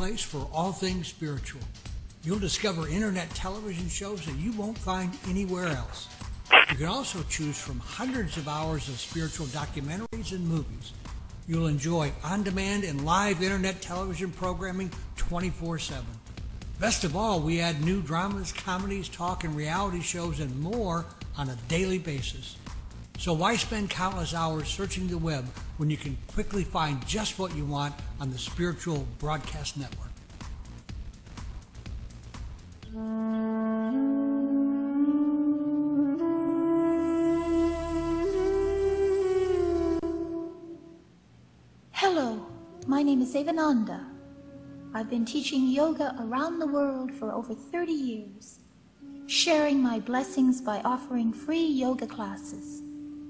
place for all things spiritual. You'll discover internet television shows that you won't find anywhere else. You can also choose from hundreds of hours of spiritual documentaries and movies. You'll enjoy on-demand and live internet television programming 24/7. Best of all, we add new dramas, comedies, talk, and reality shows and more on a daily basis. So why spend countless hours searching the web when you can quickly find just what you want on the Spiritual Broadcast Network? Hello, my name is Avananda. I've been teaching yoga around the world for over 30 years, sharing my blessings by offering free yoga classes,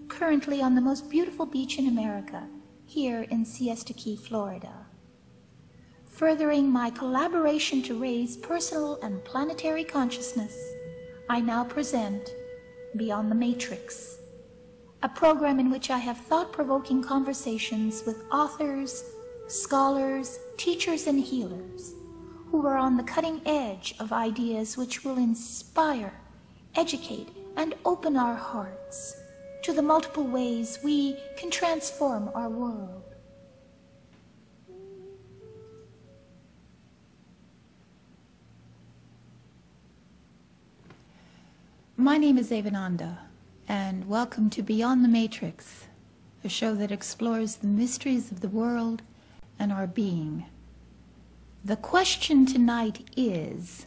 currently on the most beautiful beach in America, here in Siesta Key, Florida. Furthering my collaboration to raise personal and planetary consciousness, I now present Beyond the Matrix, a program in which I have thought-provoking conversations with authors, scholars, teachers, and healers who are on the cutting edge of ideas which will inspire, educate, and open our hearts to the multiple ways we can transform our world. My name is Avananda, and welcome to Beyond the Matrix, a show that explores the mysteries of the world and our being. The question tonight is,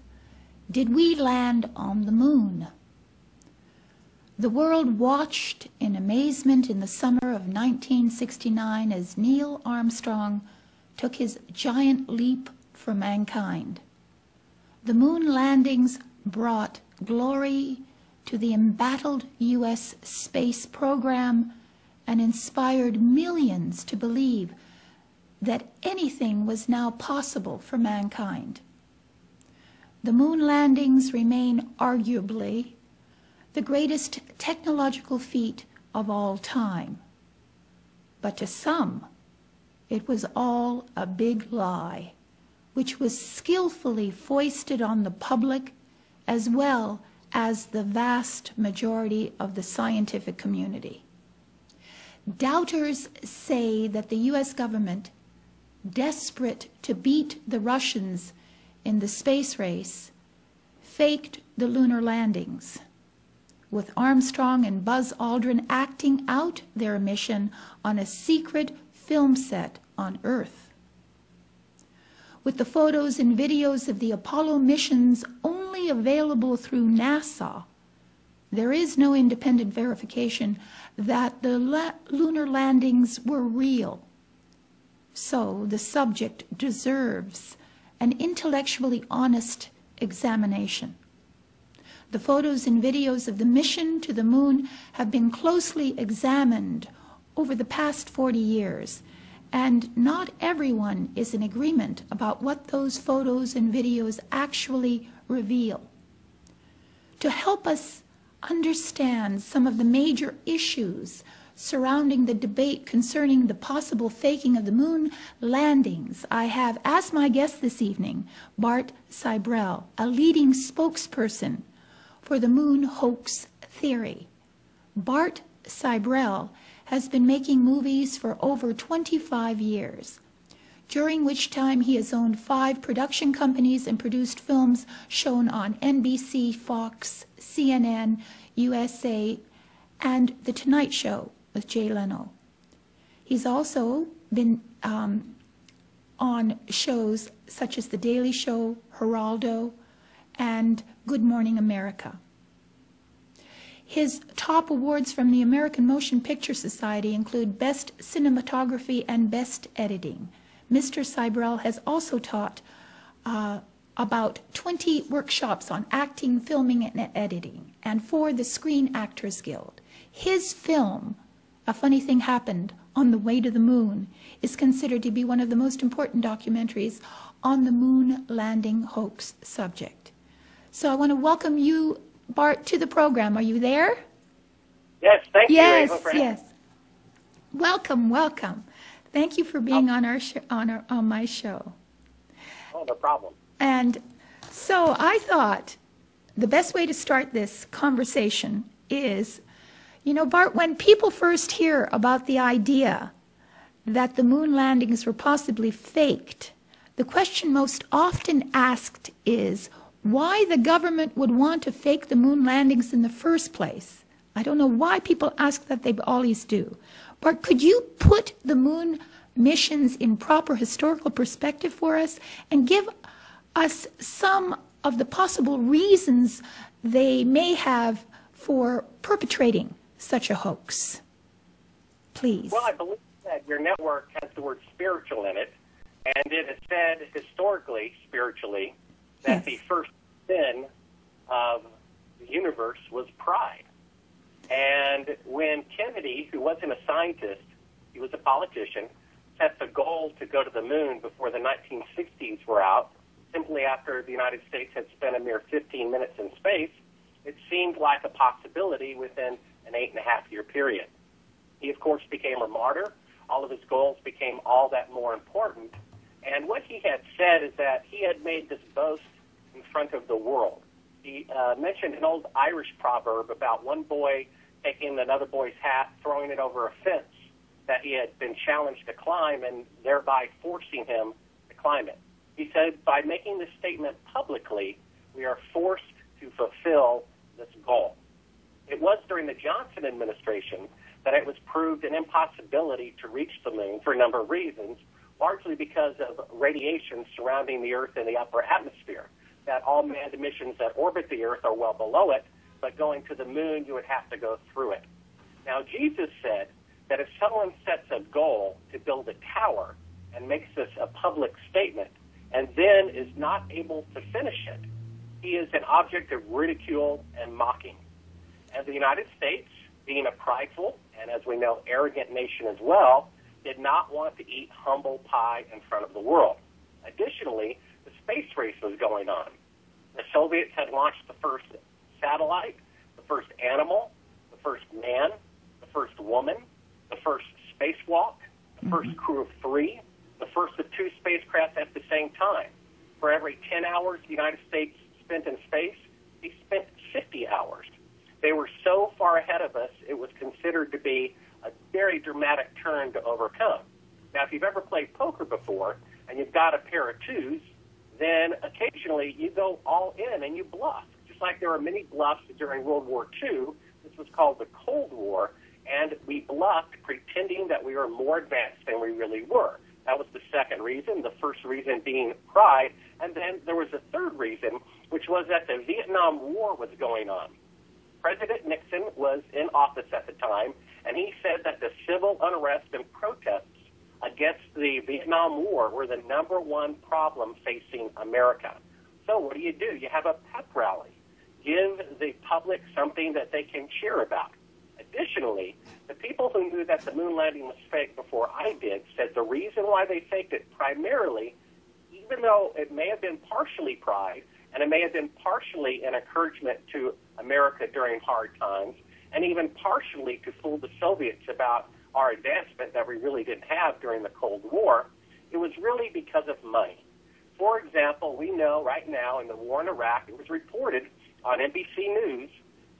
did we land on the moon? The world watched in amazement in the summer of 1969 as Neil Armstrong took his giant leap for mankind. The moon landings brought glory to the embattled U.S. space program and inspired millions to believe that anything was now possible for mankind. The moon landings remain arguably the greatest technological feat of all time. But to some, it was all a big lie, which was skillfully foisted on the public as well as the vast majority of the scientific community. Doubters say that the U.S. government, desperate to beat the Russians in the space race, faked the lunar landings, with Armstrong and Buzz Aldrin acting out their mission on a secret film set on Earth. With the photos and videos of the Apollo missions only available through NASA, there is no independent verification that the lunar landings were real. So the subject deserves an intellectually honest examination. The photos and videos of the mission to the moon have been closely examined over the past 40 years, and not everyone is in agreement about what those photos and videos actually reveal. To help us understand some of the major issues surrounding the debate concerning the possible faking of the moon landings, I have as my guest this evening Bart Sibrel, a leading spokesperson for the moon hoax theory. Bart Sibrel has been making movies for over 25 years, during which time he has owned 5 production companies and produced films shown on NBC, Fox, CNN, USA, and The Tonight Show with Jay Leno. He's also been on shows such as The Daily Show, Geraldo, and Good Morning America. His top awards from the American Motion Picture Society include Best Cinematography and Best Editing. Mr. Sibrel has also taught about 20 workshops on acting, filming, and editing, and for the Screen Actors Guild. His film, A Funny Thing Happened on the Way to the Moon, is considered to be one of the most important documentaries on the moon landing hoax subject. So I want to welcome you, Bart, to the program. Are you there? Yes, thank you. Yes, yes. Welcome, welcome. Thank you for being on our on my show. Oh, no problem. And so I thought the best way to start this conversation is, you know, Bart, when people first hear about the idea that the moon landings were possibly faked, the question most often asked is why the government would want to fake the moon landings in the first place. I don't know why people ask that, they always do. Bart, could you put the moon missions in proper historical perspective for us and give us some of the possible reasons they may have for perpetrating such a hoax? Please. Well, I believe that your network has the word spiritual in it, and it has said historically, spiritually, that Yes. the first sin of the universe was pride. And when Kennedy, who wasn't a scientist, he was a politician, set the goal to go to the moon before the 1960s were out, simply after the United States had spent a mere 15 minutes in space, it seemed like a possibility within an 8.5-year period. He, of course, became a martyr. All of his goals became all that more important. And what he had said is that he had made this boast in front of the world. He mentioned an old Irish proverb about one boy taking another boy's hat, throwing it over a fence that he had been challenged to climb, and thereby forcing him to climb it. He said, by making this statement publicly, we are forced to fulfill this goal. It was during the Johnson administration that it was proved an impossibility to reach the moon for a number of reasons, largely because of radiation surrounding the Earth in the upper atmosphere, that all manned missions that orbit the Earth are well below it, but going to the moon, you would have to go through it. Now, Jesus said that if someone sets a goal to build a tower and makes this a public statement and then is not able to finish it, he is an object of ridicule and mocking. And the United States, being a prideful and, as we know, arrogant nation as well, did not want to eat humble pie in front of the world. Additionally, the space race was going on. The Soviets had launched the first satellite, the first animal, the first man, the first woman, the first spacewalk, the first crew of 3, the first of 2 spacecraft at the same time. For every 10 hours the United States spent in space, they spent 50 hours. They were so far ahead of us, it was considered to be a very dramatic turn to overcome. Now, if you've ever played poker before and you've got a pair of 2s, then occasionally you go all in and you bluff. Just like there were many bluffs during World War II, this was called the Cold War, and we bluffed pretending that we were more advanced than we really were. That was the second reason, the first reason being pride, and then there was a third reason, which was that the Vietnam War was going on. President Nixon was in office at the time, and he said that the civil unrest and protests against the Vietnam War were the #1 problem facing America. So what do? You have a pep rally. Give the public something that they can cheer about. Additionally, the people who knew that the moon landing was fake before I did said the reason why they faked it primarily, even though it may have been partially pride, and it may have been partially an encouragement to America during hard times, and even partially to fool the Soviets about our advancement that we really didn't have during the Cold War, it was really because of money. For example, we know right now in the war in Iraq, it was reported on NBC News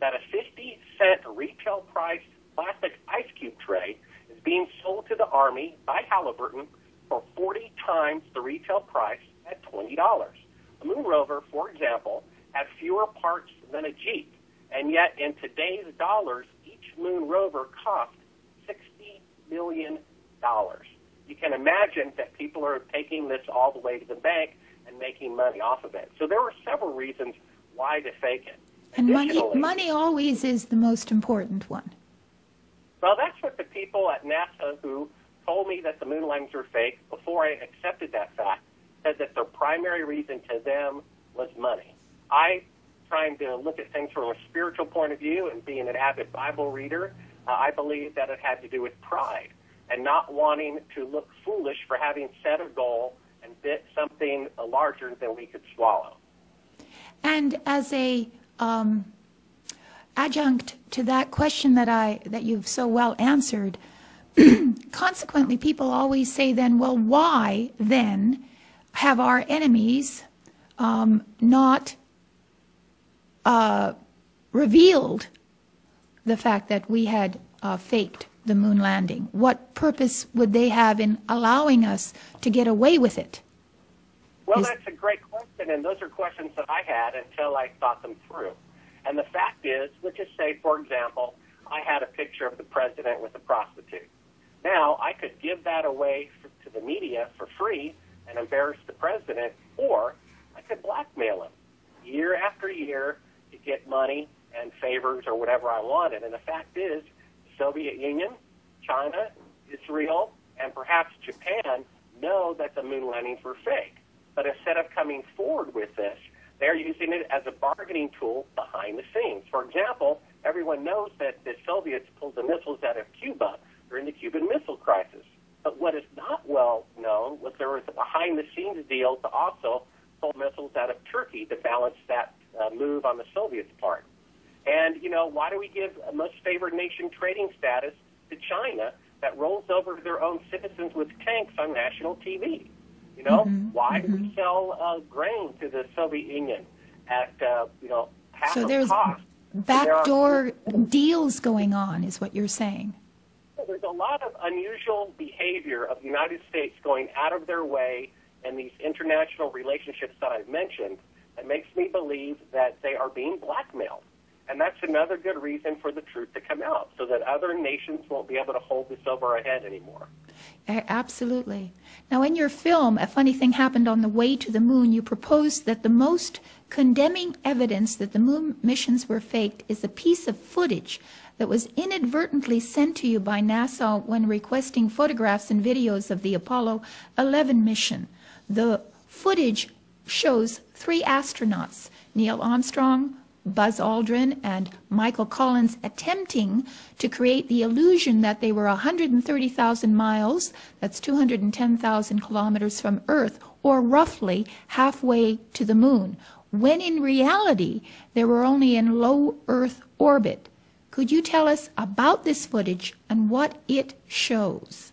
that a 50-cent retail-priced plastic ice cube tray is being sold to the Army by Halliburton for 40 times the retail price at $20. A moon rover, for example, had fewer parts than a Jeep, and yet in today's dollars, each moon rover cost $60 million. You can imagine that people are taking this all the way to the bank and making money off of it. So there were several reasons why to fake it. And money always is the most important one. Well, that's what the people at NASA who told me that the moon landings were fake before I accepted that fact said that their primary reason to them was money. I, trying to look at things from a spiritual point of view and being an avid Bible reader, I believe that it had to do with pride and not wanting to look foolish for having set a goal and bit something larger than we could swallow. And as a adjunct to that question that you've so well answered, consequently, people always say then, well, why then have our enemies not revealed the fact that we had faked the moon landing? What purpose would they have in allowing us to get away with it? Well, that's a great question, and those are questions that I had until I thought them through. And the fact is, let's just say, for example, I had a picture of the president with a prostitute. Now, I could give that away to the media for free and embarrass the president, or I could blackmail him year after year to get money and favors or whatever I wanted. And the fact is, the Soviet Union, China, Israel, and perhaps Japan know that the moon landings were fake. But instead of coming forward with this, they're using it as a bargaining tool behind the scenes. For example, everyone knows that the Soviets pulled the missiles out of Cuba during the Cuban Missile Crisis. But what is not well known was there was a behind-the-scenes deal to also pull missiles out of Turkey to balance that move on the Soviets' part. And, you know, why do we give a most favored nation trading status to China that rolls over their own citizens with tanks on national TV? You know, why do we sell grain to the Soviet Union at, half So of there's cost? backdoor deals going on, is what you're saying. There's a lot of unusual behavior of the United States going out of their way in these international relationships that I've mentioned that makes me believe that they are being blackmailed. And that's another good reason for the truth to come out, so that other nations won't be able to hold this over our head anymore. Absolutely. Now, in your film, A Funny Thing Happened on the Way to the Moon, you proposed that the most condemning evidence that the moon missions were faked is a piece of footage that was inadvertently sent to you by NASA when requesting photographs and videos of the Apollo 11 mission. The footage shows 3 astronauts, Neil Armstrong, Buzz Aldrin, and Michael Collins, attempting to create the illusion that they were 130,000 miles, that's 210,000 kilometers from Earth, or roughly halfway to the moon, when in reality they were only in low Earth orbit. Could you tell us about this footage and what it shows?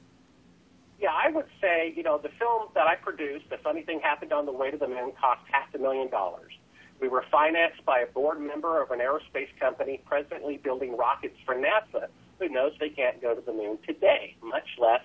Yeah, I would say, the film that I produced, The Funny Thing Happened on the Way to the Moon, cost $500,000. We were financed by a board member of an aerospace company presently building rockets for NASA, who knows they can't go to the moon today, much less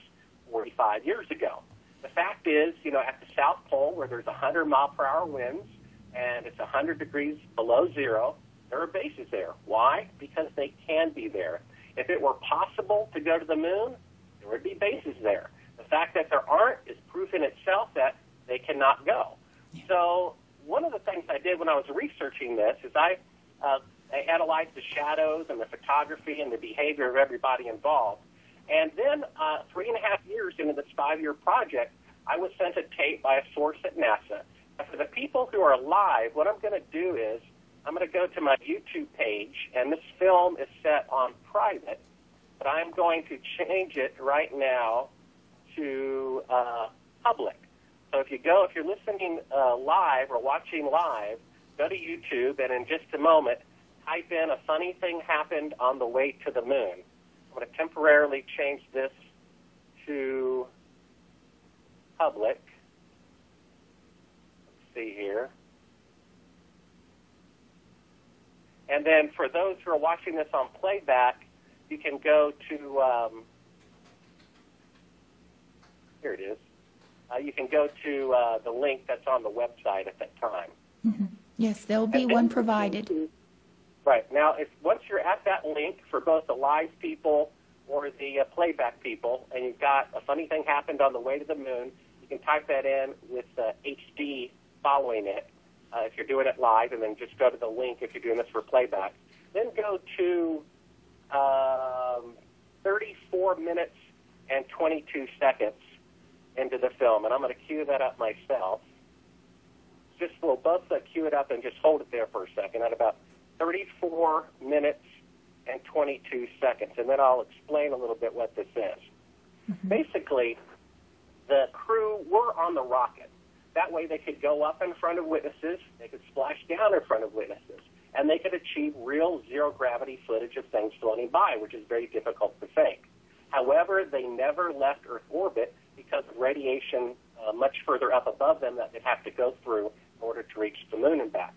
45 years ago. The fact is, at the South Pole, where there's 100-mile-per-hour winds and it's 100 degrees below zero, there are bases there. Why? Because they can be there. If it were possible to go to the moon, there would be bases there. The fact that there aren't is proof in itself that they cannot go. Yeah. So one of the things I did when I was researching this is I analyzed the shadows and the photography and the behavior of everybody involved. And then 3.5 years into this 5-year project, I was sent a tape by a source at NASA. And for the people who are alive, what I'm going to do is I'm going to go to my YouTube page, and this film is set on private, but I'm going to change it right now to public. So if you're listening live or watching live, go to YouTube, and in just a moment, type in A Funny Thing Happened on the Way to the Moon. I'm going to temporarily change this to public. Let's see here. And then for those who are watching this on playback, you can go to, here it is. You can go to the link that's on the website at that time. Mm-hmm. Yes, there will be one provided. Right. Now, once you're at that link for both the live people or the playback people, and you've got A Funny Thing Happened on the Way to the Moon, you can type that in with HD following it if you're doing it live, and then just go to the link if you're doing this for playback. Then go to 34 minutes and 22 seconds into the film, and I'm going to cue that up myself. We'll both cue it up and just hold it there for a second at about 34 minutes and 22 seconds, and then I'll explain a little bit what this is. Mm-hmm. Basically, the crew were on the rocket. That way they could go up in front of witnesses, they could splash down in front of witnesses, and they could achieve real zero-gravity footage of things floating by, which is very difficult to fake. However, they never left Earth orbit because of radiation much further up above them that they'd have to go through in order to reach the moon and back.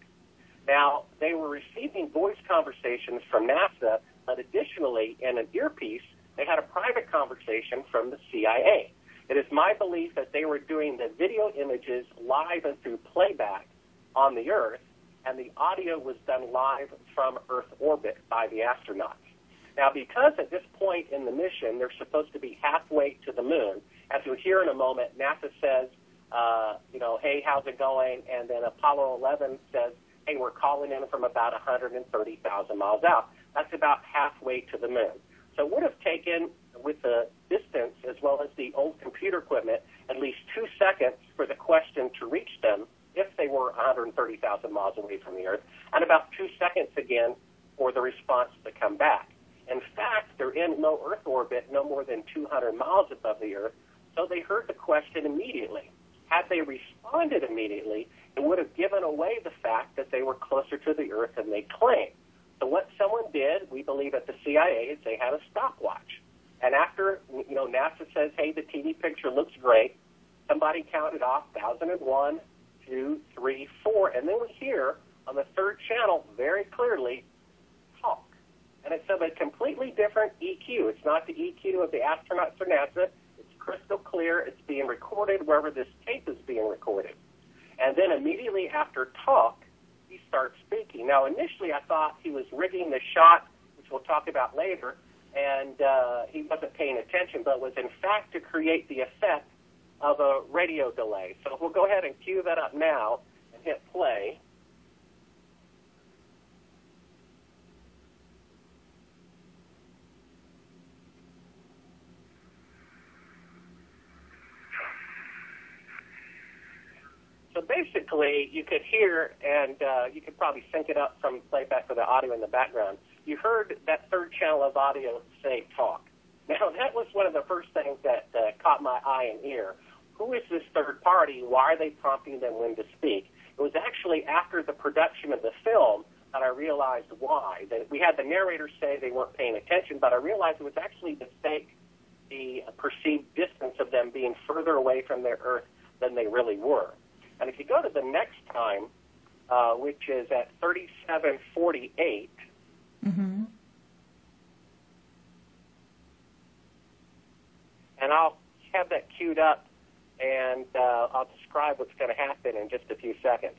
Now, they were receiving voice conversations from NASA, but additionally, in an earpiece, they had a private conversation from the CIA. It is my belief that they were doing the video images live and through playback on the Earth, and the audio was done live from Earth orbit by the astronauts. Now, because at this point in the mission, they're supposed to be halfway to the moon, as you'll hear in a moment, NASA says, hey, how's it going? And then Apollo 11 says, hey, we're calling in from about 130,000 miles out. That's about halfway to the moon. So it would have taken, with the distance as well as the old computer equipment, at least 2 seconds for the question to reach them if they were 130,000 miles away from the Earth, and about 2 seconds again for the response to come back. In fact, they're in low Earth orbit, no more than 200 miles above the Earth, so they heard the question immediately. Had they responded immediately, it would have given away the fact that they were closer to the Earth than they claimed. So what someone did, we believe at the CIA, is they had a stopwatch. And after, NASA says, hey, the TV picture looks great, somebody counted off 1001, 2, 3, 4, and then we hear on the third channel very clearly, talk. And it's of a completely different EQ. It's not the EQ of the astronauts or NASA. It's crystal clear. It's being recorded wherever this tape is being recorded. And then immediately after talk, he starts speaking. Now, initially I thought he was rigging the shot, which we'll talk about later, and he wasn't paying attention, but was in fact to create the effect of a radio delay. So we'll go ahead and cue that up now and hit play. So basically, you could hear, and you could probably sync it up from playback for the audio in the background. You heard that third channel of audio say talk. Now, that was one of the first things that caught my eye and ear. Who is this third party? Why are they prompting them when to speak? It was actually after the production of the film that I realized why. That we had the narrator say they weren't paying attention, but I realized it was actually the perceived distance of them being further away from their Earth than they really were. And if you go to the next time, which is at 37:48, mm-hmm. and I'll have that queued up, and I'll describe what's going to happen in just a few seconds.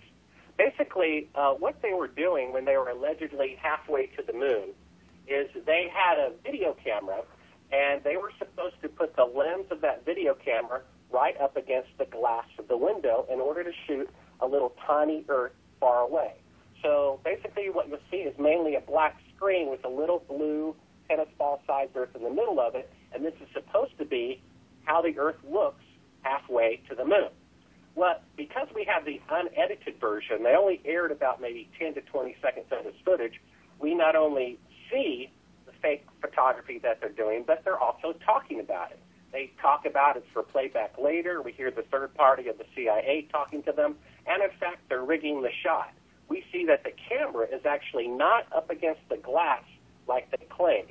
Basically, what they were doing when they were allegedly halfway to the moon is they had a video camera, and they were supposed to put the lens of that video camera right up against the glass of the window in order to shoot a little tiny Earth far away. So basically what you'll see is mainly a black screen with a little blue tennis ball-sized Earth in the middle of it, and this is supposed to be how the Earth looks halfway to the moon. Well, because we have the unedited version, they only aired about maybe 10 to 20 seconds of this footage, we not only see the fake photography that they're doing, but they're also talking about it. They talk about it for playback later. We hear the third party of the CIA talking to them. And, in fact, they're rigging the shot. We see that the camera is actually not up against the glass like they claim.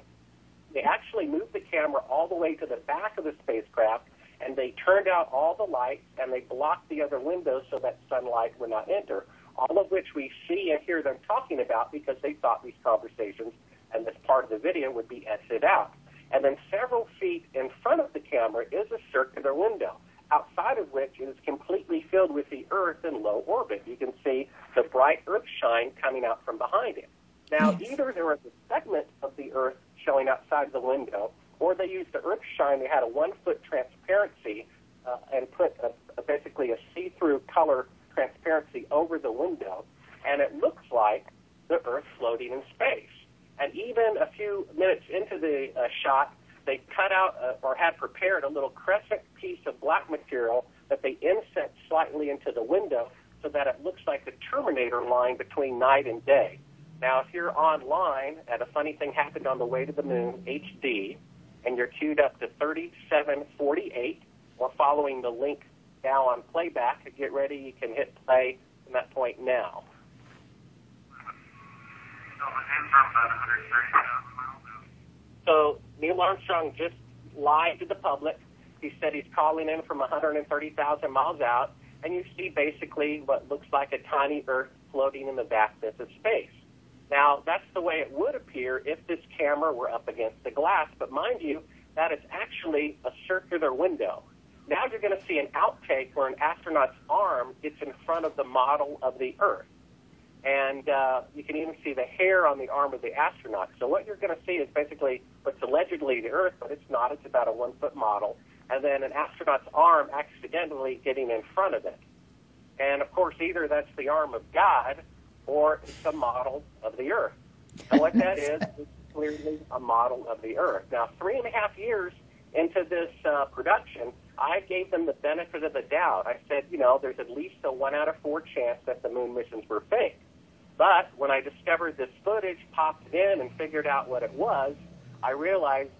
They actually moved the camera all the way to the back of the spacecraft, and they turned out all the lights, and they blocked the other windows so that sunlight would not enter, all of which we see and hear them talking about because they thought these conversations and this part of the video would be edited out. And then several feet in front of the camera is a circular window, outside of which it is completely filled with the Earth in low orbit. You can see the bright Earth shine coming out from behind it. Now, either there was a segment of the Earth showing outside the window, or they used the Earth shine. They had a 1-foot transparency and put basically a see-through color transparency over the window, and it looks like the Earth floating in space. And even a few minutes into the shot, they cut out or had prepared a little crescent piece of black material that they inset slightly into the window so that it looks like the Terminator line between night and day. Now, if you're online, and a funny thing happened on the way to the moon, HD, and you're queued up to 37:48, or following the link now on playback, get ready, you can hit play from that point now. So Neil Armstrong just lied to the public He said he's calling in from 130,000 miles out, and you see basically what looks like a tiny Earth floating in the vastness of space. Now, that's the way it would appear if this camera were up against the glass, but mind you, that is actually a circular window. Now you're going to see an outtake where an astronaut's arm gets in front of the model of the Earth. And you can even see the hair on the arm of the astronaut. So what you're going to see is basically what's allegedly the Earth, but it's not. It's about a 1-foot model. And then an astronaut's arm accidentally getting in front of it. And, of course, either that's the arm of God or it's a model of the Earth. And what that is clearly a model of the Earth. Now, 3.5 years into this production, I gave them the benefit of the doubt. I said, you know, there's at least a 1 out of 4 chance that the moon missions were fake. But when I discovered this footage, popped it in, and figured out what it was, I realized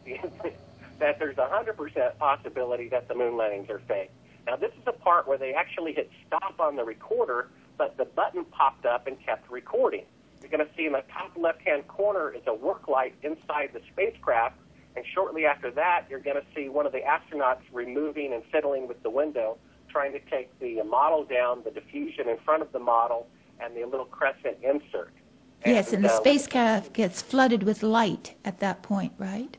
that there's a 100% possibility that the moon landings are fake. Now, this is the part where they actually hit stop on the recorder, but the button popped up and kept recording. You're going to see in the top left-hand corner is a work light inside the spacecraft, and shortly after that, you're going to see one of the astronauts removing and fiddling with the window, trying to take the model down, the diffusion in front of the model, and the little crescent insert. Yes, and the spacecraft gets flooded with light at that point, right?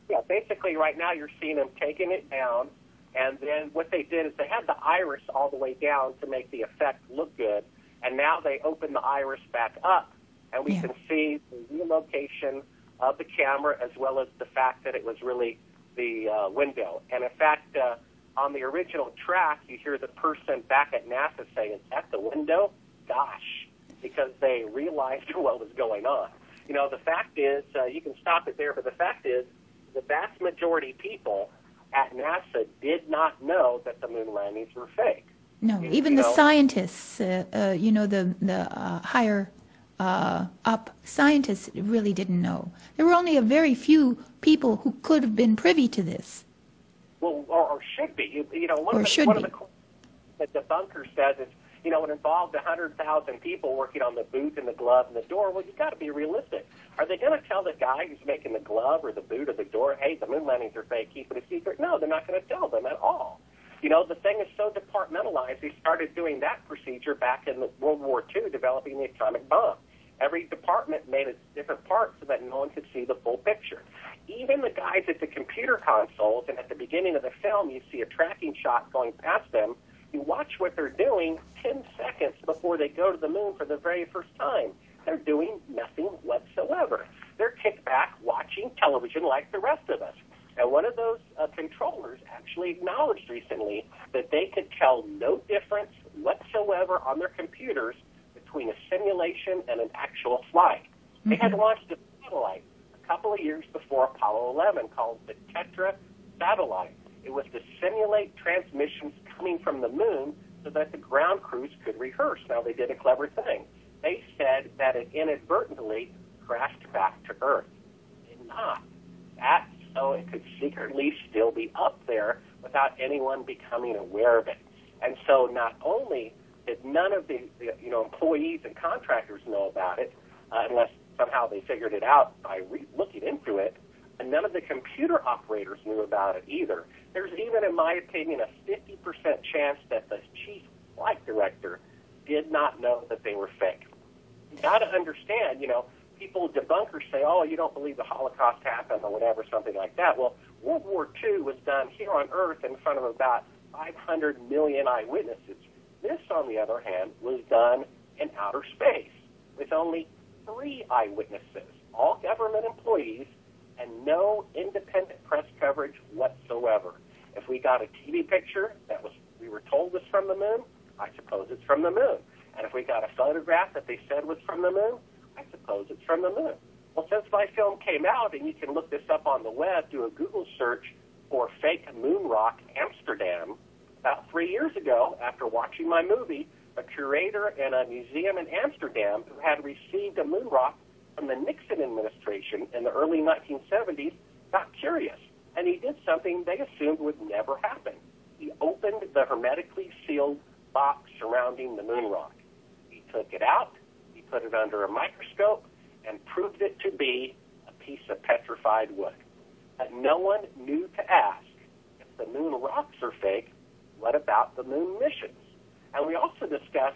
Yeah, basically right now you're seeing them taking it down, and then what they did is they had the iris all the way down to make the effect look good, and now they open the iris back up, and we can see the relocation of the camera as well as the fact that it was really the window. And in fact, on the original track, you hear the person back at NASA saying, "Is that the window?" Gosh, because they realized what was going on. You know, the fact is, you can stop it there, but the fact is, the vast majority of people at NASA did not know that the moon landings were fake. No, even the scientists, you know, the higher up scientists really didn't know. There were only a very few people who could have been privy to this. Well, or should be. You know, one of the that the bunker says is, you know, it involved 100,000 people working on the boot and the glove and the door. Well, you've got to be realistic. Are they going to tell the guy who's making the glove or the boot or the door, hey, the moon landings are fake, keep it a secret? No, they're not going to tell them at all. You know, the thing is so departmentalized, they started doing that procedure back in World War II, developing the atomic bomb. Every department made its different parts so that no one could see the full picture. Even the guys at the computer consoles, and at the beginning of the film, you see a tracking shot going past them. You watch what they're doing 10 seconds before they go to the moon for the very first time. They're doing nothing whatsoever. They're kicked back watching television like the rest of us. And one of those controllers actually acknowledged recently that they could tell no difference whatsoever on their computers between a simulation and an actual flight. Mm-hmm. They had launched a satellite a couple of years before Apollo 11 called the Tetra satellite. It was to simulate transmissions coming from the moon so that the ground crews could rehearse. Now, they did a clever thing. They said that it inadvertently crashed back to Earth. It did not. That's so it could secretly still be up there without anyone becoming aware of it. And so not only did none of the employees and contractors know about it, unless somehow they figured it out by looking into it, and none of the computer operators knew about it either. There's even, in my opinion, a 50% chance that the chief flight director did not know that they were fake. You got to understand, you know, people, debunkers say, oh, you don't believe the Holocaust happened or whatever, something like that. Well, World War II was done here on Earth in front of about 500 million eyewitnesses. This, on the other hand, was done in outer space with only 3 eyewitnesses, all government employees, and no independent press coverage whatsoever. If we got a TV picture that we were told was from the moon, I suppose it's from the moon. And if we got a photograph that they said was from the moon, I suppose it's from the moon. Well, since my film came out, and you can look this up on the web, do a Google search for fake moon rock Amsterdam, about 3 years ago, after watching my movie, a curator in a museum in Amsterdam who had received a moon rock from the Nixon administration in the early 1970s got curious, and he did something they assumed would never happen. He opened the hermetically sealed box surrounding the moon rock. He took it out, he put it under a microscope, and proved it to be a piece of petrified wood. But no one knew to ask if the moon rocks are fake, what about the moon missions? And we also discuss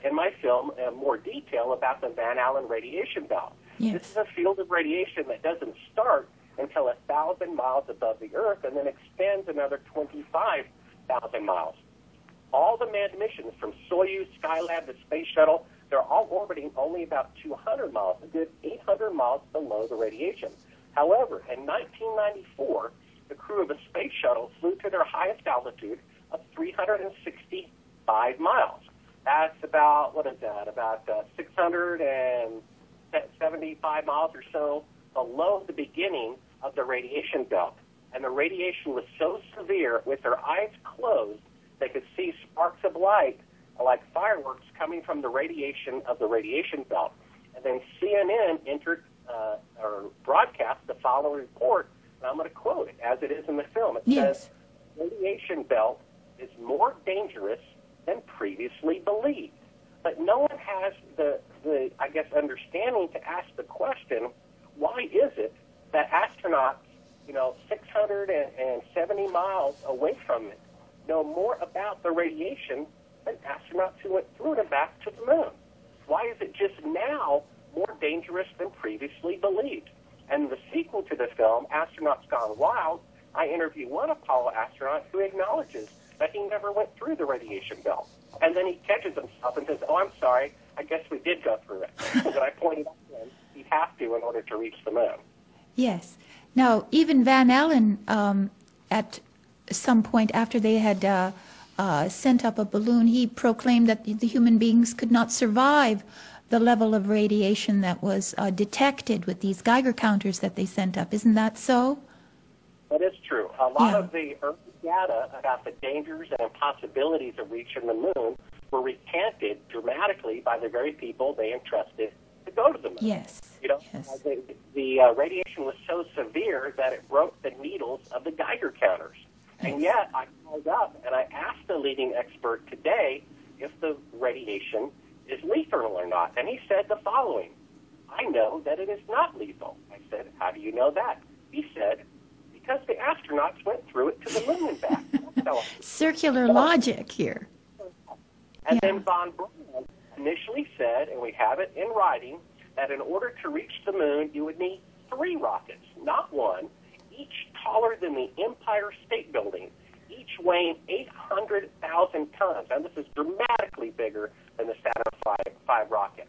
in my film in more detail about the Van Allen radiation belt. Yes. This is a field of radiation that doesn't start until 1,000 miles above the Earth and then extends another 25,000 miles. All the manned missions from Soyuz, Skylab, the Space Shuttle, they're all orbiting only about 200 miles, a good 800 miles below the radiation. However, in 1994, the crew of a space shuttle flew to their highest altitude of 365 miles. That's about, what is that, about 675 miles or so below the beginning of the radiation belt. And the radiation was so severe, with their eyes closed, they could see sparks of light like fireworks coming from the radiation of the radiation belt. And then CNN entered or broadcast the following report, and I'm going to quote it as it is in the film. It says, radiation belt is more dangerous than previously believed. But no one has the I guess, understanding to ask the question, why is it that astronauts, 670 miles away from it, know more about the radiation than astronauts who went through it and back to the moon? Why is it just now more dangerous than previously believed? And the sequel to the film, Astronauts Gone Wild, I interview one Apollo astronaut who acknowledges that he never went through the radiation belt. And then he catches himself and says, oh, I'm sorry, I guess we did go through it. And I pointed out to him, you have to in order to reach the moon. Yes. Now, even Van Allen, at some point after they had sent up a balloon, he proclaimed that the human beings could not survive the level of radiation that was detected with these Geiger counters that they sent up. Isn't that so? That is true. A lot of the early data about the dangers and impossibilities of reaching the moon were recanted dramatically by the very people they entrusted to go to the moon. Yes. The radiation was so severe that it broke the needles of the Geiger counters. And yet, I called up and I asked the leading expert today if the radiation is lethal or not. And he said the following: I know that it is not lethal. I said, how do you know that? He said, because the astronauts went through it to the moon and back. Circular logic here. And then von Braun initially said, and we have it in writing, that in order to reach the moon, you would need 3 rockets, not one, each taller than the Empire State Building, each weighing 800,000 tons. And this is dramatically bigger than the Saturn V rocket.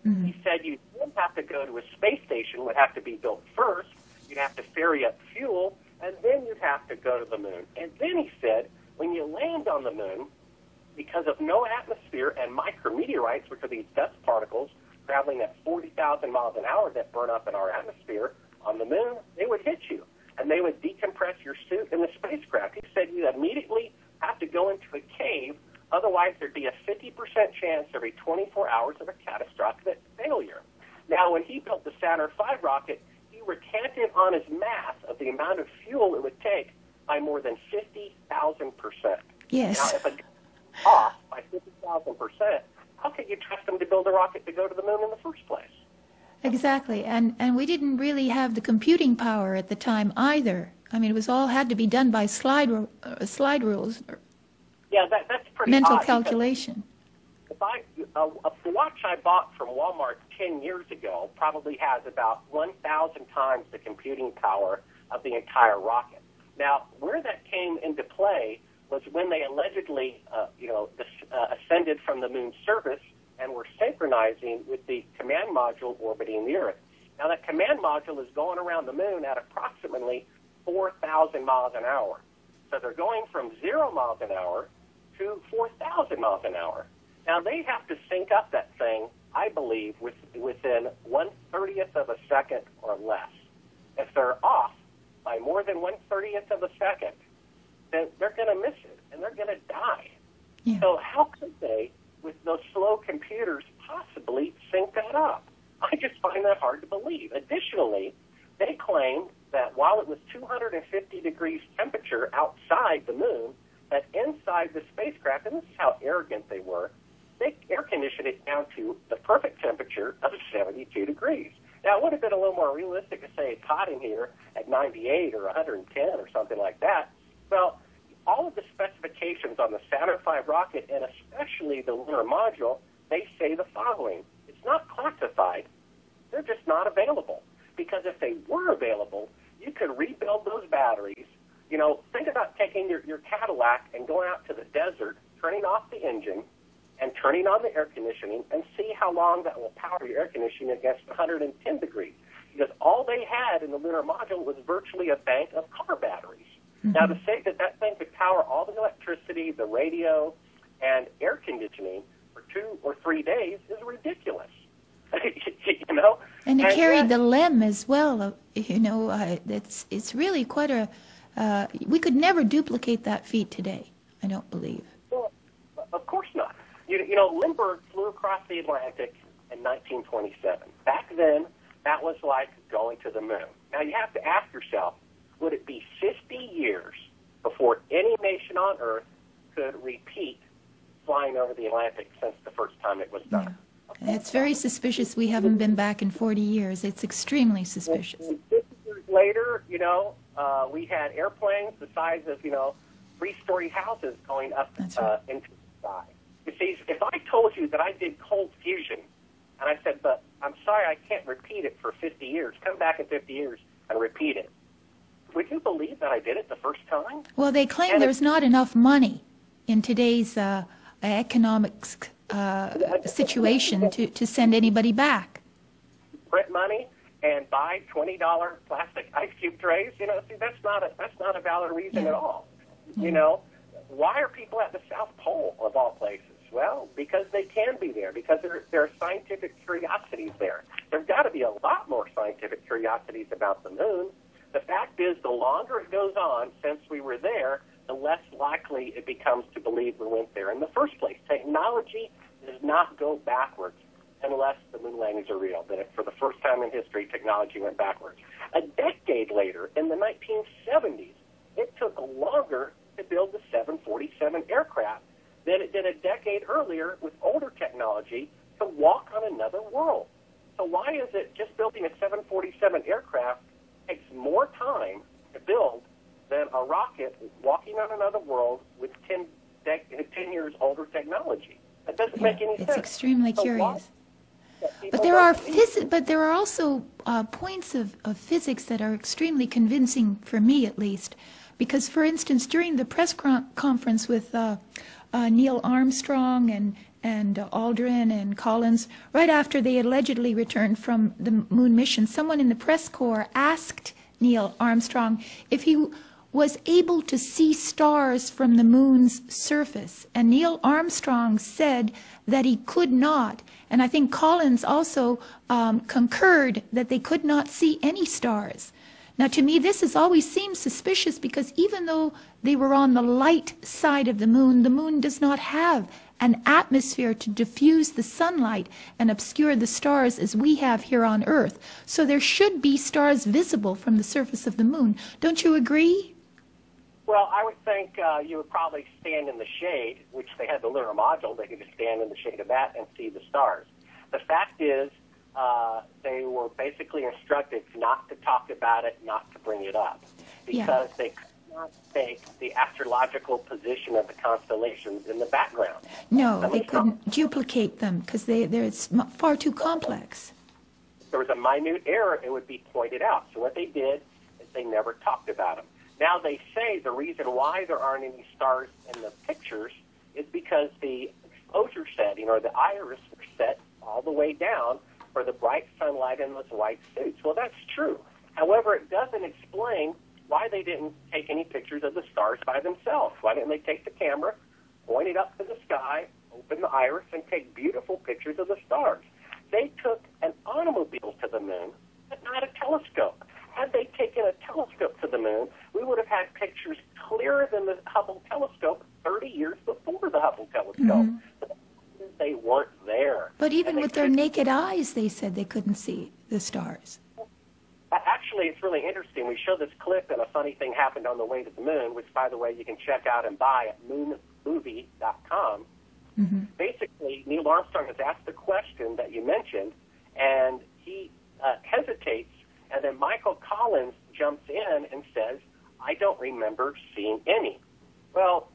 Mm-hmm. He said you'd have to go to a space station, would have to be built first, you'd have to ferry up fuel, and then you'd have to go to the moon. And then he said, when you land on the moon, because of no atmosphere and micrometeorites, which are these dust particles traveling at 40,000 miles an hour that burn up in our atmosphere on the moon, they would hit you, and they would decompress your suit in the spacecraft. He said you immediately have to go into a cave, otherwise there'd be a 50% chance every 24 hours of a catastrophic failure. Now, when he built the Saturn V rocket, he recanted on his math of the amount of fuel it would take by more than 50,000%. Yes. Now, if a off by 50,000%, how could you trust them to build a rocket to go to the moon in the first place? Exactly, and we didn't really have the computing power at the time either. I mean, it was all had to be done by slide rules. Yeah, that's pretty mental odd, calculation. If the watch I bought from Walmart 10 years ago probably has about 1,000 times the computing power of the entire rocket. Now, where that came into play was when they allegedly, ascended from the moon's surface and were synchronizing with the command module orbiting the Earth. Now, that command module is going around the moon at approximately 4,000 miles an hour. So they're going from 0 miles an hour to 4,000 miles an hour. Now, they have to sync up that thing, I believe, within 1/30th of a second or less. If they're off by more than 1/30th of a second, then they're going to miss it, and they're going to die. Yeah. So how could they, with those slow computers, possibly sync that up? I just find that hard to believe. Additionally, they claimed that while it was 250 degrees temperature outside the moon, that inside the spacecraft, and this is how arrogant they were, they air conditioned it down to the perfect temperature of 72 degrees. Now, it would have been a little more realistic to say it's hot in here at 98 or 110 or something like that, Well, all of the specifications on the Saturn V rocket, and especially the lunar module, they say the following. It's not classified. They're just not available. Because if they were available, you could rebuild those batteries. You know, think about taking your Cadillac and going out to the desert, turning off the engine, and turning on the air conditioning, and see how long that will power your air conditioning against 110 degrees. Because all they had in the lunar module was virtually a bank of car batteries. Now, to say that that thing could power all the electricity, the radio, and air conditioning for 2 or 3 days is ridiculous. You know? And it carried the LEM as well. You know, it's really quite a... we could never duplicate that feat today, I don't believe. Well, of course not. You know, Lindbergh flew across the Atlantic in 1927. Back then, that was like going to the moon. Now, you have to ask yourself, would it be 50 years before any nation on Earth could repeat flying over the Atlantic since the first time it was done? Yeah. It's very suspicious we haven't been back in 40 years. It's extremely suspicious. And 50 years later, you know, we had airplanes the size of, you know, 3-story houses going up into the sky. You see, if I told you that I did cold fusion, and I said, but I'm sorry, I can't repeat it for 50 years, come back in 50 years and repeat it, would you believe that I did it the first time? Well, they claim there's not enough money in today's economics situation to send anybody back. Print money and buy $20 plastic ice cube trays. You know, see, that's not a valid reason at all. You know, why are people at the South Pole of all places? Well, because they can be there, because there are scientific curiosities there. There's got to be a lot more scientific curiosities about the moon. The fact is, the longer it goes on since we were there, the less likely it becomes to believe we went there in the first place. Technology does not go backwards unless the moon landings are real. That for the first time in history, technology went backwards. A decade later, in the 1970s, it took longer to build the 747 aircraft than it did a decade earlier with older technology to walk on another world. So why is it just building a 747 aircraft takes more time to build than a rocket walking on another world with 10 years older technology? That doesn't make any sense. It's extremely curious. But there are also points of physics that are extremely convincing for me, at least, because, for instance, during the press conference with Neil Armstrong and Aldrin and Collins, right after they allegedly returned from the moon mission, someone in the press corps asked Neil Armstrong if he was able to see stars from the moon's surface. And Neil Armstrong said that he could not. And I think Collins also concurred that they could not see any stars. Now, to me, this has always seemed suspicious because even though they were on the light side of the moon does not have an atmosphere to diffuse the sunlight and obscure the stars as we have here on Earth. So there should be stars visible from the surface of the moon. Don't you agree? Well, I would think you would probably stand in the shade, which they had the lunar module. They could just stand in the shade of that and see the stars. The fact is, they were basically instructed not to talk about it, not to bring it up, because they could not take the astrological position of the constellations in the background. No, they couldn't duplicate them because it's far too complex. If there was a minute error, it would be pointed out. So what they did is they never talked about them. Now they say the reason why there aren't any stars in the pictures is because the exposure setting or the iris were set all the way down for the bright sunlight in those white suits. Well, that's true. However, it doesn't explain why they didn't take any pictures of the stars by themselves. Why didn't they take the camera, point it up to the sky, open the iris, and take beautiful pictures of the stars? They took an automobile to the moon, but not a telescope. Had they taken a telescope to the moon, we would have had pictures clearer than the Hubble telescope 30 years before the Hubble telescope. Mm-hmm. But they weren't there. But even with their naked eyes, they said they couldn't see the stars. Actually, it's really interesting. We show this clip, and a funny thing happened on the way to the moon, which, by the way, you can check out and buy at moonmovie.com. Mm-hmm. Basically, Neil Armstrong has asked the question that you mentioned, and he hesitates, and then Michael Collins jumps in and says, I don't remember seeing any. Well,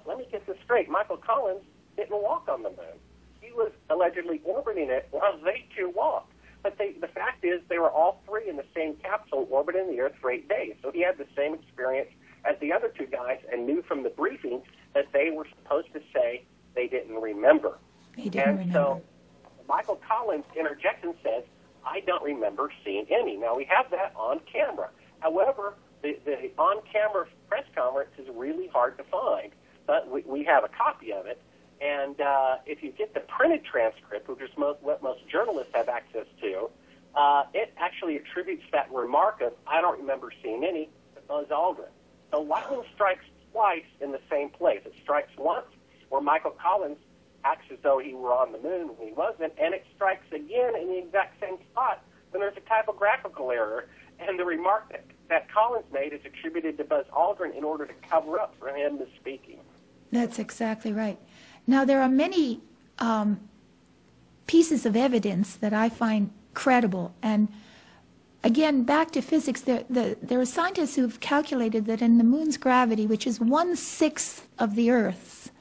let me get this straight. Michael Collins didn't walk on the moon. He was allegedly orbiting it while they two walked. But the fact is they were all three in the same capsule orbiting the Earth for 8 days. So he had the same experience as the other two guys and knew from the briefing that they were supposed to say they didn't remember. He didn't remember. So Michael Collins interjects and says, I don't remember seeing any. Now, we have that on camera. However, the on-camera press conference is really hard to find, but we have a copy of it. And if you get the printed transcript, which is what most journalists have access to, it actually attributes that remark of, I don't remember seeing any, to Buzz Aldrin. So lightning strikes twice in the same place. It strikes once where Michael Collins acts as though he were on the moon when he wasn't, and it strikes again in the exact same spot when there's a typographical error. And the remark that Collins made is attributed to Buzz Aldrin in order to cover up for him misspeaking. That's exactly right. Now, there are many pieces of evidence that I find credible. And again, back to physics, there are scientists who've calculated that in the moon's gravity, which is 1/6 of the Earth's,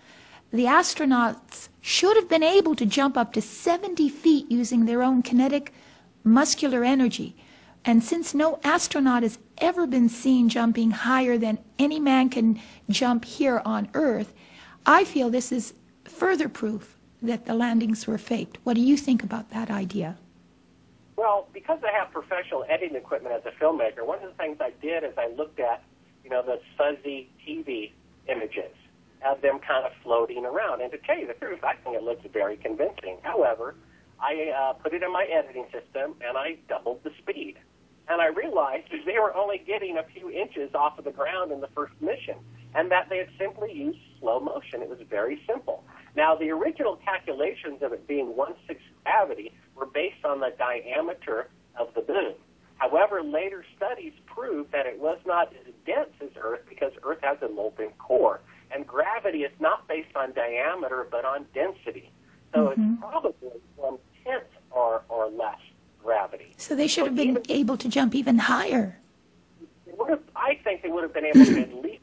the astronauts should have been able to jump up to 70 feet using their own kinetic muscular energy. And since no astronaut has ever been seen jumping higher than any man can jump here on Earth, I feel this is further proof that the landings were faked. What do you think about that idea? Well, because I have professional editing equipment as a filmmaker, one of the things I did is I looked at, the fuzzy TV images of them kind of floating around. And to tell you the truth, I think it looks very convincing. However, I put it in my editing system, and I doubled the speed. And I realized that they were only getting a few inches off of the ground in the first mission, and that they had simply used slow motion. It was very simple. Now, the original calculations of it being 1/6 gravity were based on the diameter of the moon. However, later studies proved that it was not as dense as Earth because Earth has a molten core, and gravity is not based on diameter but on density. So it's probably 1/10 or less gravity. So they should have been able to jump even higher. I think they would have been able to at least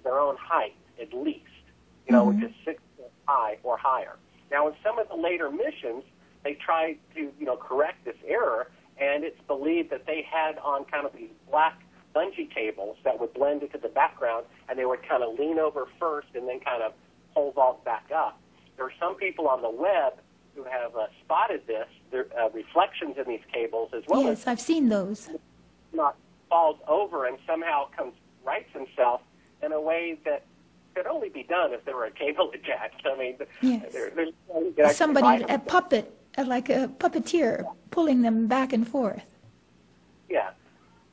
their own height, at least, which is 6 feet high or higher. Now, in some of the later missions, they tried to, correct this error, and it's believed that they had on kind of these black bungee cables that would blend into the background, and they would kind of lean over first and then kind of pole vault back up. There are some people on the web who have spotted this. There are reflections in these cables as well. Yes, I've seen those. Not falls over and somehow rights himself in a way that could only be done if there were a cable attached. I mean, yes. Somebody, a puppet, like a puppeteer, pulling them back and forth. Yeah.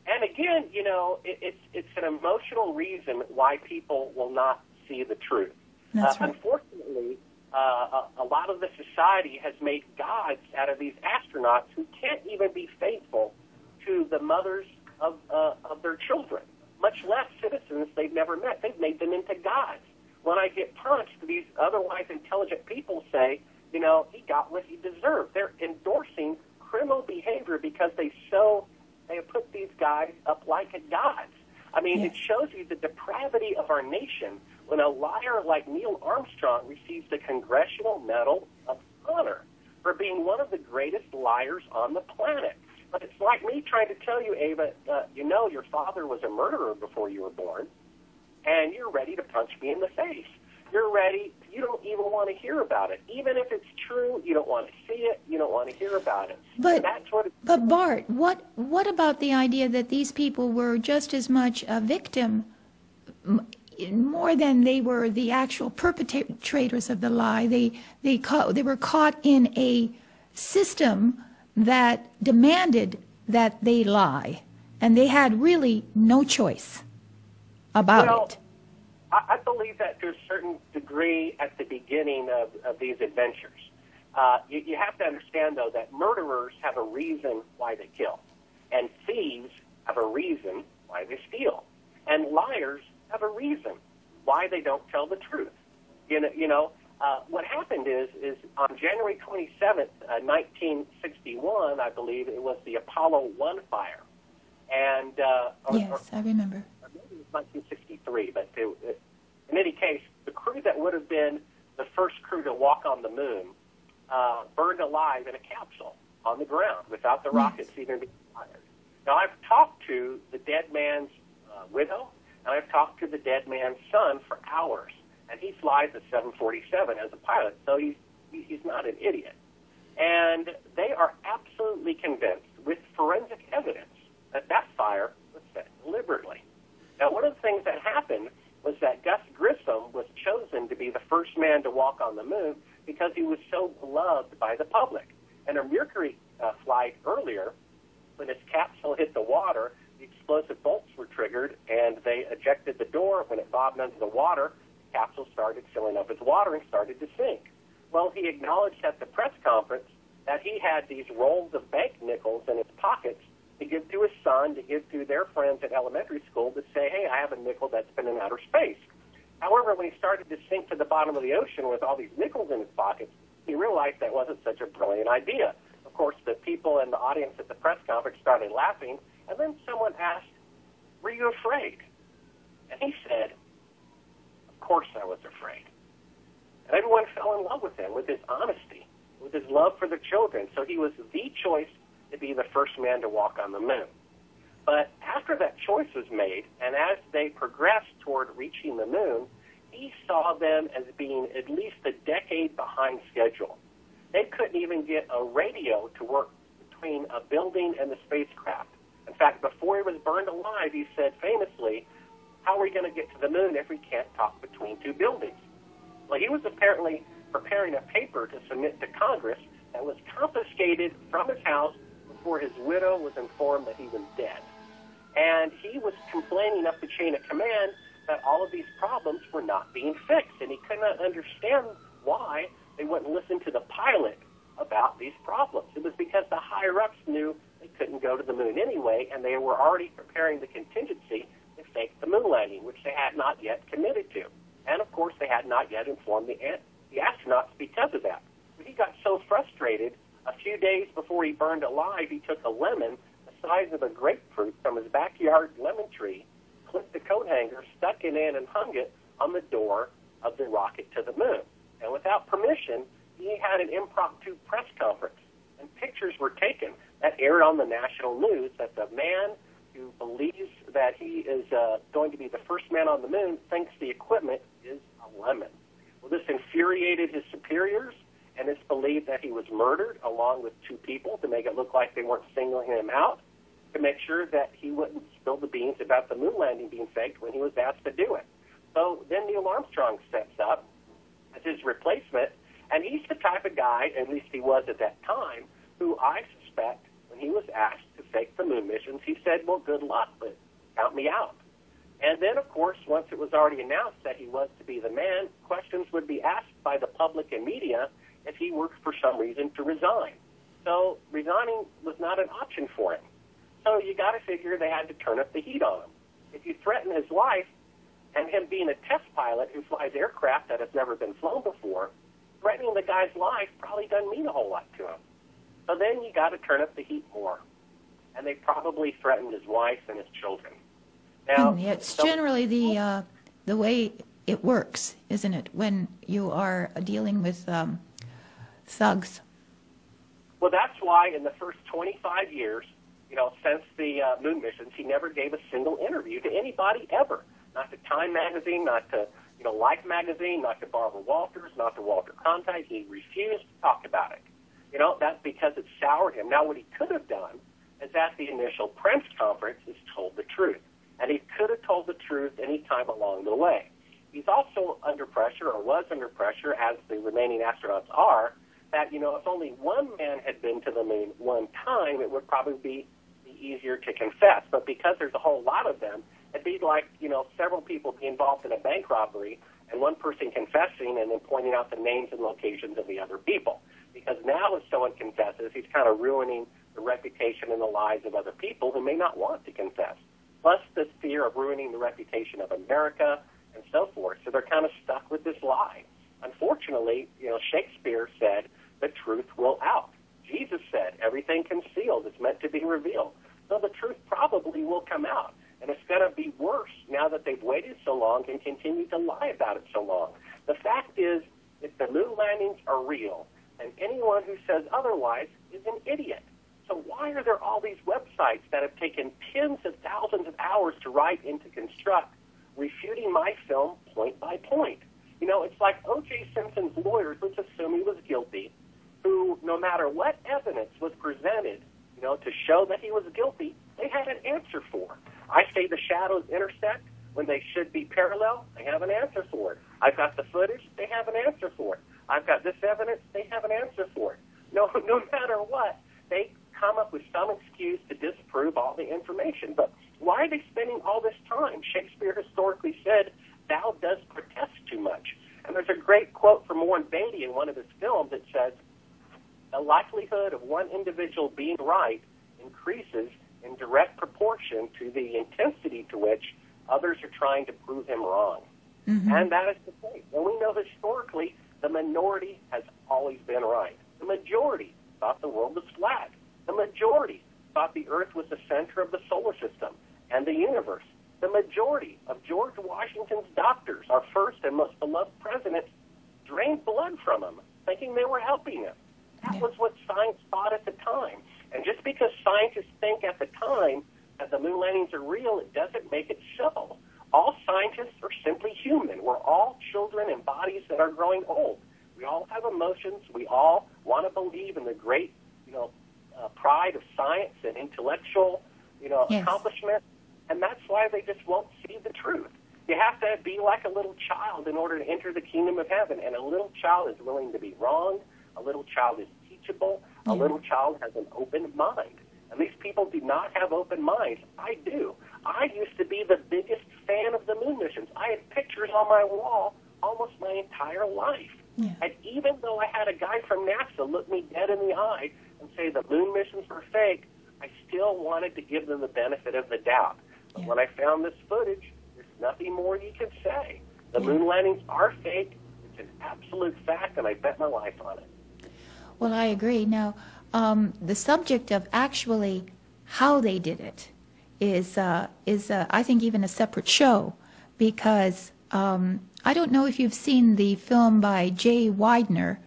And again, it's an emotional reason why people will not see the truth. That's right. Unfortunately, a lot of the society has made gods out of these astronauts who can't even be faithful to the mothers of their children, much less citizens they've never met. They've made them into gods. When I get punched, these otherwise intelligent people say, he got what he deserved. They're endorsing criminal behavior because they have put these guys up like gods. I mean, It shows you the depravity of our nation when a liar like Neil Armstrong receives the Congressional Medal of Honor for being one of the greatest liars on the planet. But it's like me trying to tell you, Ava, your father was a murderer before you were born, and you're ready to punch me in the face. You're ready. You don't even want to hear about it. Even if it's true, you don't want to see it. You don't want to hear about it. But Bart, what about the idea that these people were just as much a victim, more than they were the actual perpetrators of the lie? They were caught in a system that demanded that they lie, and they had really no choice about it. I believe that to a certain degree at the beginning of these adventures. You have to understand, though, that murderers have a reason why they kill, and thieves have a reason why they steal, and liars have a reason why they don't tell the truth. What happened is on January 27th, 1961, I believe, it was the Apollo 1 fire. And yes, I remember. 1963, but in any case, the crew that would have been the first crew to walk on the moon burned alive in a capsule on the ground without the rockets even being fired. Now, I've talked to the dead man's widow, and I've talked to the dead man's son for hours, and he flies a 747 as a pilot, so he's not an idiot. And they are absolutely convinced with forensic evidence that that fire was set deliberately. Now, one of the things that happened was that Gus Grissom was chosen to be the first man to walk on the moon because he was so beloved by the public. And a Mercury flight earlier, when his capsule hit the water, the explosive bolts were triggered, and they ejected the door. When it bobbed under the water, the capsule started filling up with water and started to sink. Well, he acknowledged at the press conference that he had these rolls of bank nickels in his pockets to give to his son, to give to their friends at elementary school to say, hey, I have a nickel that's been in outer space. However, when he started to sink to the bottom of the ocean with all these nickels in his pockets, he realized that wasn't such a brilliant idea. Of course, the people in the audience at the press conference started laughing, and then someone asked, were you afraid? And he said, of course I was afraid. And everyone fell in love with him, with his honesty, with his love for the children. So he was the choice to be the first man to walk on the moon. But after that choice was made, and as they progressed toward reaching the moon, he saw them as being at least a decade behind schedule. They couldn't even get a radio to work between a building and the spacecraft. In fact, before he was burned alive, he said famously, how are we going to get to the moon if we can't talk between two buildings? Well, he was apparently preparing a paper to submit to Congress that was confiscated from his house before his widow was informed that he was dead. And he was complaining up the chain of command that all of these problems were not being fixed, and he could not understand why they wouldn't listen to the pilot about these problems. It was because the higher-ups knew they couldn't go to the moon anyway, and they were already preparing the contingency to fake the moon landing, which they had not yet committed to. And, of course, they had not yet informed the astronauts because of that. But he got so frustrated, a few days before he burned alive, he took a lemon the size of a grapefruit from his backyard lemon tree, clipped the coat hanger, stuck it in, and hung it on the door of the rocket to the moon. And without permission, he had an impromptu press conference, and pictures were taken that aired on the national news that the man who believes that he is going to be the first man on the moon thinks the equipment is a lemon. Well, this infuriated his superiors, and it's believed that he was murdered along with two people to make it look like they weren't singling him out, to make sure that he wouldn't spill the beans about the moon landing being faked when he was asked to do it. So then Neil Armstrong steps up as his replacement, and he's the type of guy, at least he was at that time, who I suspect when he was asked to fake the moon missions, he said, well, good luck, but count me out. And then, of course, once it was already announced that he was to be the man, questions would be asked by the public and media if he were for some reason to resign. So resigning was not an option for him. So you got to figure they had to turn up the heat on him. If you threaten his life, and him being a test pilot who flies aircraft that has never been flown before, threatening the guy's life probably doesn't mean a whole lot to him. So then you got to turn up the heat more. And they probably threatened his wife and his children. Now, it's generally the way it works, isn't it, when you are dealing with thugs? Well, that's why in the first 25 years, since the moon missions, he never gave a single interview to anybody ever. Not to Time magazine, not to Life magazine, not to Barbara Walters, not to Walter Cronkite. He refused to talk about it. That's because it soured him. Now, what he could have done is at the initial press conference is told the truth. And he could have told the truth any time along the way. He's also under pressure, or was under pressure, as the remaining astronauts are, that, if only one man had been to the moon one time, it would probably be easier to confess. But because there's a whole lot of them, it'd be like, several people be involved in a bank robbery and one person confessing and then pointing out the names and locations of the other people. Because now if someone confesses, he's kind of ruining the reputation and the lives of other people who may not want to confess. Plus this fear of ruining the reputation of America and so forth. So they're kind of stuck with this lie. Unfortunately, Shakespeare said, the truth will out. Jesus said, everything concealed is meant to be revealed. So the truth probably will come out. And it's going to be worse now that they've waited so long and continue to lie about it so long. The fact is, if the moon landings are real, and anyone who says otherwise is an idiot. So why are there all these websites that have taken tens of thousands of hours to write and to construct, refuting my film point by point? You know, it's like O.J. Simpson's lawyers, let's assume he was guilty, who, no matter what evidence was presented, you know, to show that he was guilty, they had an answer for. I say the shadows intersect when they should be parallel, they have an answer for it. I've got the footage, they have an answer for it. I've got this evidence, they have an answer for it. No matter what, they come up with some excuse to disprove all the information. But why are they spending all this time? Shakespeare historically said, "Thou dost protest too much." And there's a great quote from Warren Beatty in one of his films that says, "The likelihood of one individual being right increases in direct proportion to the intensity to which others are trying to prove him wrong." Mm-hmm. And that is the case. And we know historically the minority has always been right. The majority thought the world was flat. The majority thought the Earth was the center of the solar system and the universe. The majority of George Washington's doctors, our first and most beloved president, drained blood from him, thinking they were helping him. That was what science thought at the time. And just because scientists think at the time that the moon landings are real, it doesn't make it so. All scientists are simply human. We're all children in bodies that are growing old. We all have emotions. We all want to believe in the great, pride of science and intellectual, accomplishment. And that's why they just won't see the truth. You have to be like a little child in order to enter the kingdom of heaven. And a little child is willing to be wronged. A little child is teachable. A little child has an open mind. And these people do not have open minds. I do. I used to be the biggest fan of the moon missions. I had pictures on my wall almost my entire life. Yeah. And even though I had a guy from NASA look me dead in the eye and say the moon missions were fake, I still wanted to give them the benefit of the doubt. But when I found this footage, there's nothing more you can say. The moon landings are fake. It's an absolute fact, and I bet my life on it. Well, I agree. Now, the subject of actually how they did it is I think, even a separate show, because I don't know if you've seen the film by Jay Weidner,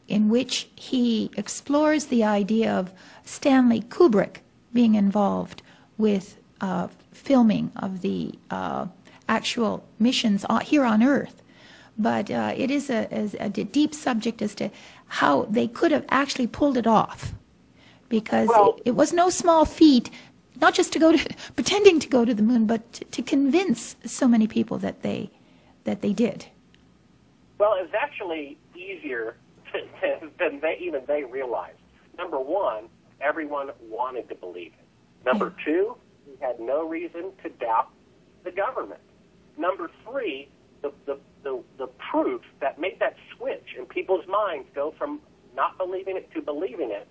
in which he explores the idea of Stanley Kubrick being involved with filming of the actual missions here on Earth. But it is a deep subject as to how they could have actually pulled it off, because it was no small feat, not just to go to pretending to go to the moon, but to convince so many people that they did. Well, it was actually easier than they realized. Number one, everyone wanted to believe it. Number two, we had no reason to doubt the government. Number three, the proof that made that switch in people's minds go from not believing it to believing it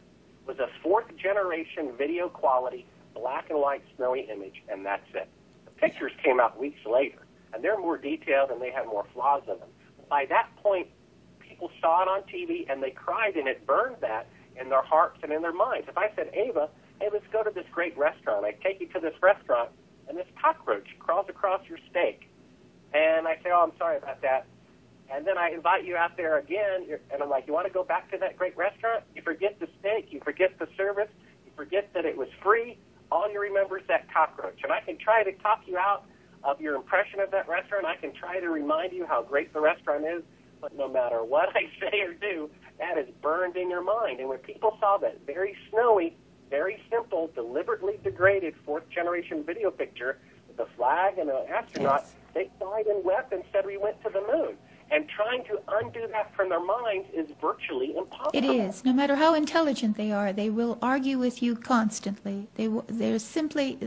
was a fourth-generation video quality, black and white snowy image, and that's it. The pictures came out weeks later, and they're more detailed and they have more flaws in them. By that point, people saw it on TV and they cried, and it burned that in their hearts and in their minds. If I said, Ava, hey, let's go to this great restaurant. I take you to this restaurant, and this cockroach crawls across your steak. And I say, oh, I'm sorry about that. And then I invite you out there again, and I'm like, you want to go back to that great restaurant? You forget the steak, you forget the service, you forget that it was free. All you remember is that cockroach. And I can try to talk you out of your impression of that restaurant. I can try to remind you how great the restaurant is, but no matter what I say or do, that is burned in your mind. And when people saw that very snowy, very simple, deliberately degraded fourth-generation video picture with a flag and an astronaut, they sighed and wept and said we went to the moon. And trying to undo that from their minds is virtually impossible. It is. No matter how intelligent they are, they will argue with you constantly. They're simply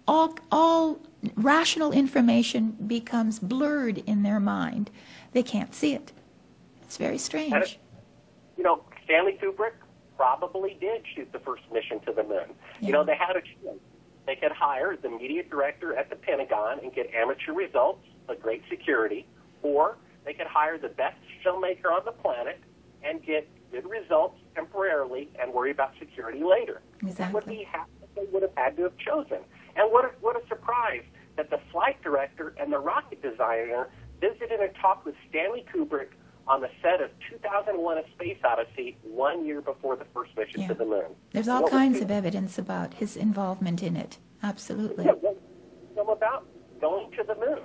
all rational information becomes blurred in their mind. They can't see it. It's very strange. And Stanley Kubrick probably did shoot the first mission to the moon. Yeah. They had a choice. They could hire the media director at the Pentagon and get amateur results, but great security, or they could hire the best filmmaker on the planet and get good results temporarily and worry about security later. Exactly. That would be half what they would have had to have chosen. And what a surprise that the flight director and the rocket designer visited and talked with Stanley Kubrick on the set of 2001: A Space Odyssey 1 year before the first mission to the moon. There's all kinds of evidence about his involvement in it. Absolutely. Yeah, well, film about going to the moon.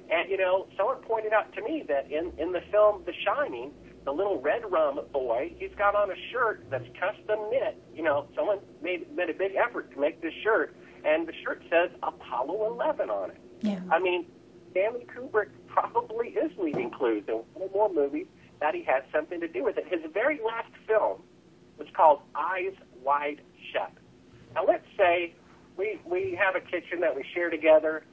And, you know, someone pointed out to me that in the film The Shining, the little red rum boy, he's got on a shirt that's custom knit. You know, someone made a big effort to make this shirt, and the shirt says Apollo 11 on it. Yeah. I mean, Stanley Kubrick probably is leaving clues in one or more movies that he has something to do with it. His very last film was called Eyes Wide Shut. Now, let's say we have a kitchen that we share together.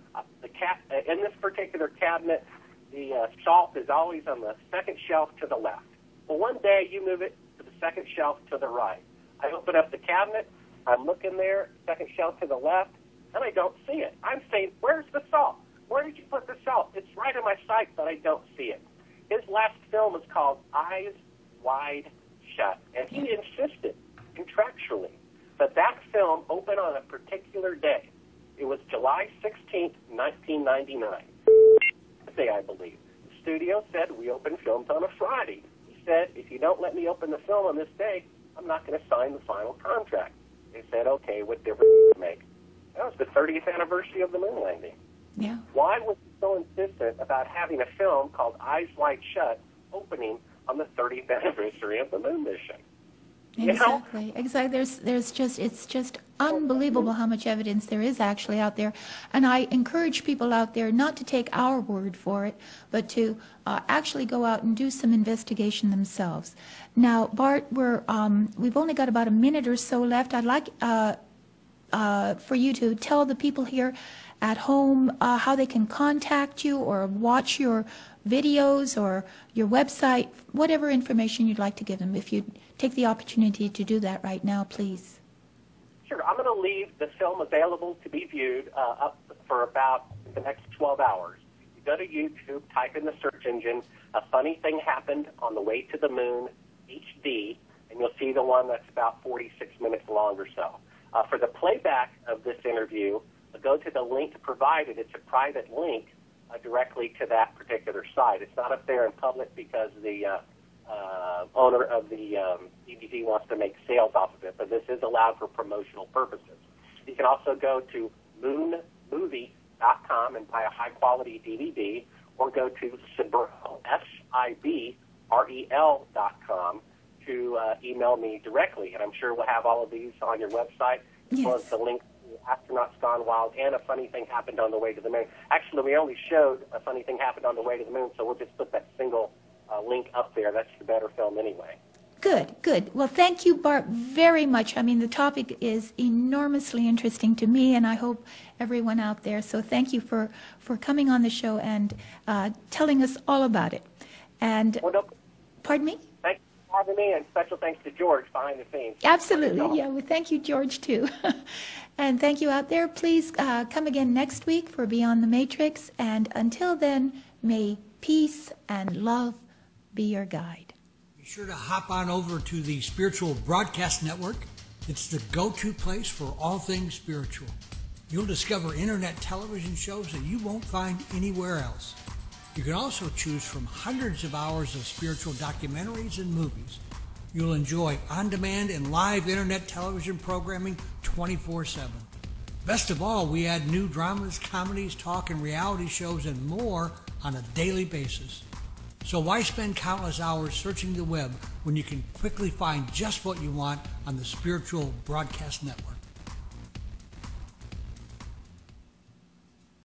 In this particular cabinet, the salt is always on the second shelf to the left. Well, one day you move it to the second shelf to the right. I open up the cabinet, I'm looking there, second shelf to the left, and I don't see it. I'm saying, where's the salt? Where did you put the salt? It's right in my sight, but I don't see it. His last film was called Eyes Wide Shut, and he insisted contractually that film open on a particular day. It was July 16th, 1999. Day, I believe. The studio said we open films on a Friday. He said, if you don't let me open the film on this day, I'm not going to sign the final contract. They said, okay, what difference does it make? That was the 30th anniversary of the moon landing. Yeah. Why was he so insistent about having a film called Eyes Wide Shut opening on the 30th anniversary of the moon mission? Exactly. Exactly. It's just unbelievable how much evidence there is actually out there, and I encourage people out there not to take our word for it, but to actually go out and do some investigation themselves. Now, Bart, we've only got about a minute or so left. I'd like for you to tell the people here at home how they can contact you or watch your videos or your website, whatever information you'd like to give them. If you take the opportunity to do that right now, please. Sure. I'm going to leave the film available to be viewed up for about the next 12 hours. You go to YouTube, type in the search engine, A Funny Thing Happened on the Way to the Moon, HD, and you'll see the one that's about 46 minutes long or so. For the playback of this interview, go to the link provided. It's a private link directly to that particular site. It's not up there in public because the owner of the DVD wants to make sales off of it, but this is allowed for promotional purposes. You can also go to moonmovie.com and buy a high-quality DVD, or go to Sibrel, SIBREL.com to email me directly, and I'm sure we'll have all of these on your website, as well as the link to Astronauts Gone Wild and A Funny Thing Happened on the Way to the Moon. Actually, we only showed A Funny Thing Happened on the Way to the Moon, so we'll just put that single link up there. That's the better film anyway. Good, good. Well, thank you, Bart, very much. I mean, the topic is enormously interesting to me, and I hope everyone out there. So thank you for coming on the show and telling us all about it. And, pardon me? Thanks for having me, and special thanks to George behind the scenes. Absolutely. Yeah, well, thank you, George, too. And thank you out there. Please come again next week for Beyond the Matrix. And until then, may peace and love be your guide. Be sure to hop on over to the Spiritual Broadcast Network. It's the go-to place for all things spiritual. You'll discover internet television shows that you won't find anywhere else. You can also choose from hundreds of hours of spiritual documentaries and movies. You'll enjoy on-demand and live internet television programming 24/7. Best of all, we add new dramas, comedies, talk, and reality shows and more on a daily basis. So why spend countless hours searching the web when you can quickly find just what you want on the Spiritual Broadcast Network?